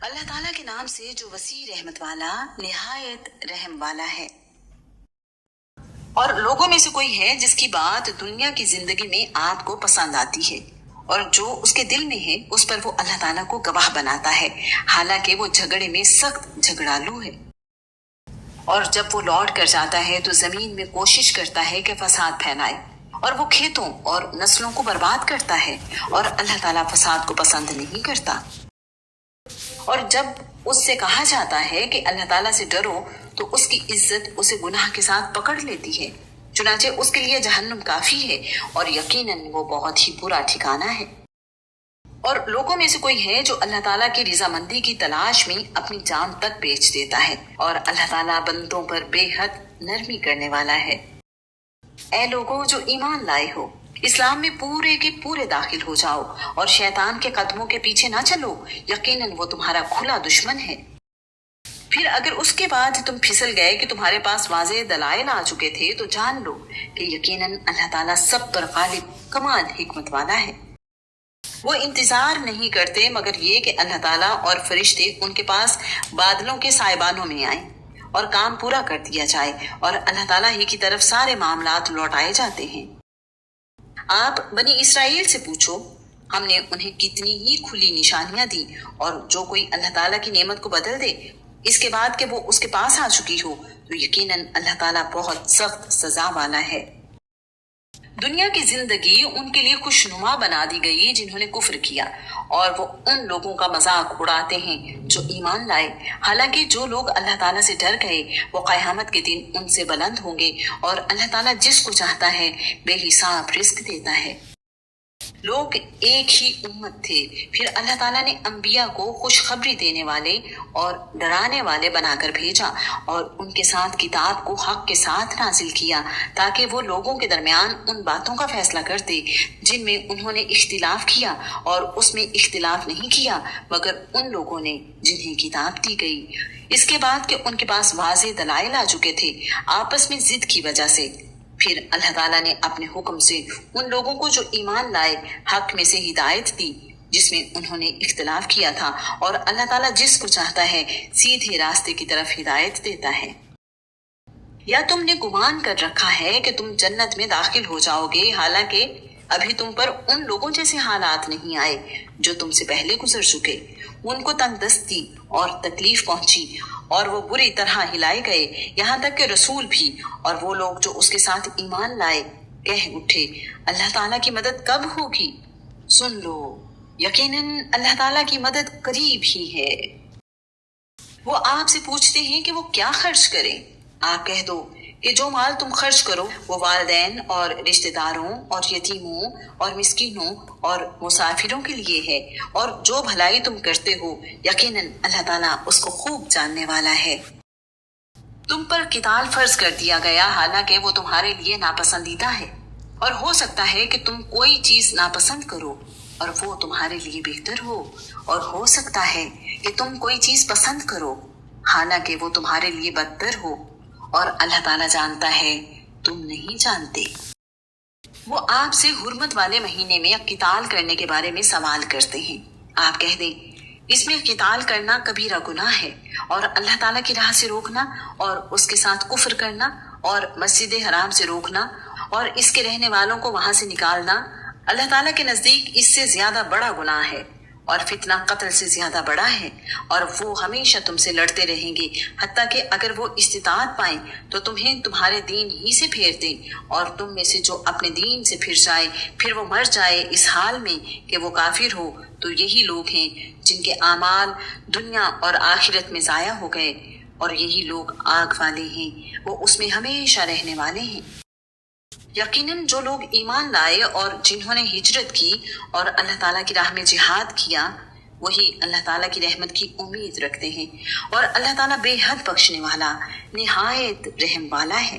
اللہ تعالیٰ کے نام سے جو وسیع رحمت والا نہایت رحم والا ہے۔ اور لوگوں میں سے کوئی ہے جس کی بات دنیا کی زندگی میں آپ کو پسند آتی ہے، اور جو اس کے دل میں ہے اس پر وہ اللہ تعالیٰ کو گواہ بناتا ہے، حالانکہ وہ جھگڑے میں سخت جھگڑالو ہے۔ اور جب وہ لوٹ کر جاتا ہے تو زمین میں کوشش کرتا ہے کہ فساد پھیلائے، اور وہ کھیتوں اور نسلوں کو برباد کرتا ہے، اور اللہ تعالیٰ فساد کو پسند نہیں کرتا۔ اور جب اس سے کہا جاتا ہے کہ اللہ تعالیٰ سے ڈرو تو اس کی عزت اسے گناہ کے ساتھ پکڑ لیتی ہے، چنانچہ اس کے لیے جہنم کافی ہے، اور یقیناً وہ بہت ہی برا ٹھکانہ ہے۔ اور لوگوں میں سے کوئی ہے جو اللہ تعالیٰ کی رضامندی کی تلاش میں اپنی جان تک بیچ دیتا ہے، اور اللہ تعالیٰ بندوں پر بے حد نرمی کرنے والا ہے۔ اے لوگوں جو ایمان لائے ہو، اسلام میں پورے کے پورے داخل ہو جاؤ، اور شیطان کے قدموں کے پیچھے نہ چلو، یقیناً وہ تمہارا کھلا دشمن ہے۔ پھر اگر اس کے بعد تم پھسل گئے کہ تمہارے پاس واضح دلائل آ چکے تھے تو جان لو کہ یقیناً اللہ تعالیٰ سب پر غالب کمال حکمت والا ہے۔ وہ انتظار نہیں کرتے مگر یہ کہ اللہ تعالیٰ اور فرشتے ان کے پاس بادلوں کے سائبانوں میں آئیں اور کام پورا کر دیا جائے، اور اللہ تعالیٰ ہی کی طرف سارے معاملات لوٹائے جاتے ہیں۔ آپ بنی اسرائیل سے پوچھو، ہم نے انہیں کتنی ہی کھلی نشانیاں دی، اور جو کوئی اللہ تعالیٰ کی نعمت کو بدل دے اس کے بعد کہ وہ اس کے پاس آ چکی ہو تو یقیناً اللہ تعالیٰ بہت سخت سزا والا ہے۔ دنیا کی زندگی ان کے لیے خوشنما بنا دی گئی جنہوں نے کفر کیا، اور وہ ان لوگوں کا مذاق اڑاتے ہیں جو ایمان لائے، حالانکہ جو لوگ اللہ تعالیٰ سے ڈر گئے وہ قیامت کے دن ان سے بلند ہوں گے، اور اللہ تعالیٰ جس کو چاہتا ہے بے حساب رزق دیتا ہے۔ لوگ ایک ہی امت تھے، پھر اللہ تعالیٰ نے انبیاء کو خوشخبری دینے والے اور ڈرانے والے بنا کر بھیجا، اور ان کے ساتھ کتاب کو حق کے ساتھ نازل کیا تاکہ وہ لوگوں کے درمیان ان باتوں کا فیصلہ کرتے جن میں انہوں نے اختلاف کیا، اور اس میں اختلاف نہیں کیا مگر ان لوگوں نے جنہیں کتاب دی گئی، اس کے بعد کہ ان کے پاس واضح دلائل آ چکے تھے آپس میں ضد کی وجہ سے۔ پھر اللہ تعالیٰ نے اپنے حکم سے ان لوگوں کو جو ایمان لائے حق میں سے ہدایت دی جس میں انہوں نے اختلاف کیا تھا، اور اللہ تعالیٰ جس کو چاہتا ہے سیدھے راستے کی طرف ہدایت دیتا ہے۔ یا تم نے گمان کر رکھا ہے کہ تم جنت میں داخل ہو جاؤ گے، حالانکہ ابھی تم پر ان لوگوں جیسے حالات نہیں آئے جو تم سے پہلے گزر چکے۔ ان کو تنگ دستی اور تکلیف پہنچی، اور وہ بری طرح ہلائے گئے، یہاں تک کہ رسول بھی اور وہ لوگ جو اس کے ساتھ ایمان لائے کہہ اٹھے اللہ تعالیٰ کی مدد کب ہوگی؟ سن لو، یقیناً اللہ تعالیٰ کی مدد قریب ہی ہے۔ وہ آپ سے پوچھتے ہیں کہ وہ کیا خرچ کریں، آپ کہہ دو کہ جو مال تم خرچ کرو وہ والدین اور رشتہ داروں اور یتیموں اور مسکینوں اور مسافروں کے لیے ہے، اور جو بھلائی تم کرتے ہو یقیناً اللہ تعالیٰ اس کو خوب جاننے والا ہے۔ تم پر قتال فرض کر دیا گیا حالانکہ وہ تمہارے لیے ناپسندیدہ ہے، اور ہو سکتا ہے کہ تم کوئی چیز ناپسند کرو اور وہ تمہارے لیے بہتر ہو، اور ہو سکتا ہے کہ تم کوئی چیز پسند کرو حالانکہ وہ تمہارے لیے بدتر ہو، اور اللہ تعالیٰ جانتا ہے تم نہیں جانتے۔ وہ آپ سے حرمت والے مہینے میں قتال کرنے کے بارے میں سوال کرتے ہیں، آپ کہہ دیں اس میں قتال کرنا کبیرہ گناہ ہے، اور اللہ تعالیٰ کی راہ سے روکنا اور اس کے ساتھ کفر کرنا اور مسجد حرام سے روکنا اور اس کے رہنے والوں کو وہاں سے نکالنا اللہ تعالیٰ کے نزدیک اس سے زیادہ بڑا گناہ ہے، اور فتنہ قتل سے زیادہ بڑا ہے، اور وہ ہمیشہ تم سے لڑتے رہیں گے حتیٰ کہ اگر وہ استطاعت پائیں تو تمہیں تمہارے دین ہی سے پھیر دیں، اور تم میں سے جو اپنے دین سے پھر جائے پھر وہ مر جائے اس حال میں کہ وہ کافر ہو تو یہی لوگ ہیں جن کے اعمال دنیا اور آخرت میں ضائع ہو گئے، اور یہی لوگ آگ والے ہیں، وہ اس میں ہمیشہ رہنے والے ہیں۔ یقیناً جو لوگ ایمان لائے اور جنہوں نے ہجرت کی اور اللہ تعالیٰ کی راہ میں جہاد کیا وہی اللہ تعالیٰ کی رحمت کی امید رکھتے ہیں، اور اللہ تعالیٰ بے حد بخشنے والا نہایت رحم والا ہے۔